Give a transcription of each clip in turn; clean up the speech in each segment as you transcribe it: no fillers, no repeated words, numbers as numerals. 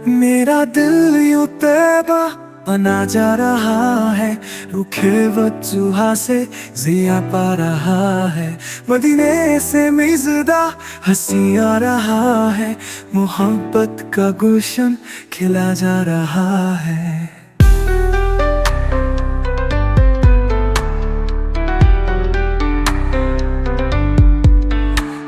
मेरा दिल यूं तैबा बना जा रहा है, रुखे वजूहा से जिया पा रहा है। मदीने से मिज़दा हंसी आ रहा है, मोहब्बत का गुलशन खिला जा रहा है।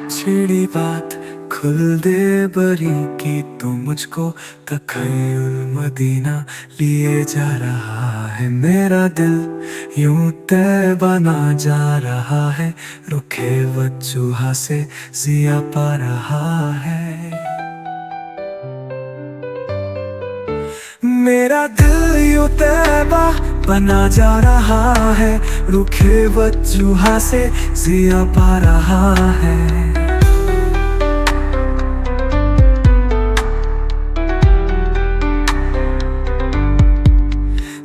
छिड़ी बात खुल दे बरी की, तू मुझको तखय्युल मदीना लिए जा रहा है। मेरा दिल यूं तय बना जा रहा है, रुखे वजूहा से जिया पा रहा है। मेरा दिल यूं तैबा बना जा रहा है, रुखे वजूहा से जिया पा रहा है।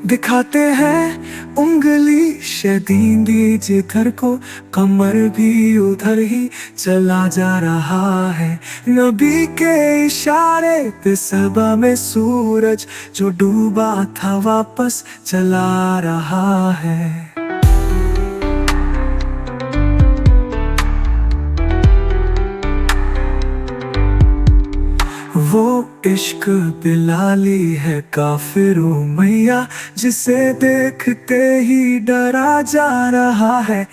दिखाते हैं उंगली शदीदी जिधर को, कमर भी उधर ही चला जा रहा है। नबी के इशारे पे सबा में सूरज जो डूबा था वापस चला रहा है। वो इश्क बिलाली है काफिरों मैया, जिसे देखते ही डरा जा रहा है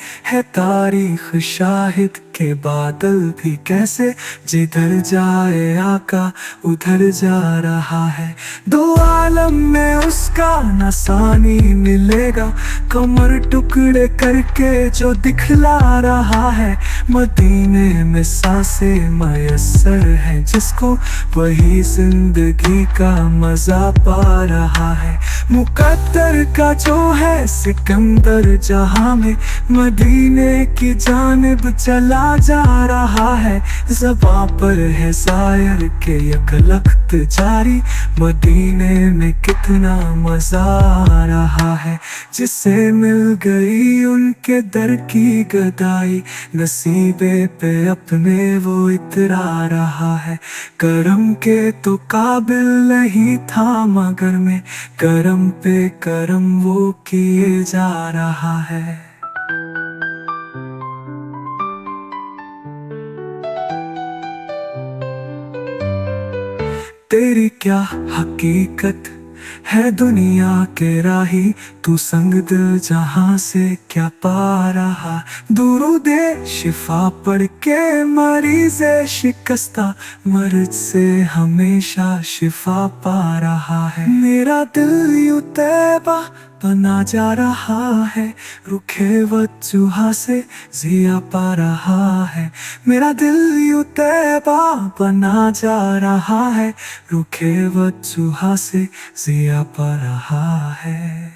तारीख शाहिद के बादल भी कैसे, जिधर जाए आका उधर जा रहा है। दो आलम में उसका नसानी मिलेगा, कमर टुकड़े करके जो दिखला रहा है। मदीने में सांसें मयस्सर है जिसको, वही जिंदगी का मजा पा रहा है। मुकद्दर का जो है सिकंदर जहां में, मदीने की जानिब चला जा रहा है। ज़बां पर है शायर के यकलख्त जारी, मदीने में कितना मजा आ रहा है। जिसे मिल गई उनके दर की गदाई, नसीबे पे अपने वो इतरा रहा है। करम के तो काबिल नहीं था मगर मैं, करम पे करम वो किए जा रहा है। तेरी क्या हकीकत है दुनिया के राही, तू संग दिल जहां से क्या पा रहा। दुरूदे शिफा पढ़ के मरीज़े शिकस्ता, मर्ज से हमेशा शिफा पा रहा है। मेरा दिल यूं तैबा बना जा रहा है, रुखे वजूहा से जिया पा रहा है। मेरा दिल यूं तैबा बना जा रहा है, रुखे वजूहा से जिया पा रहा है।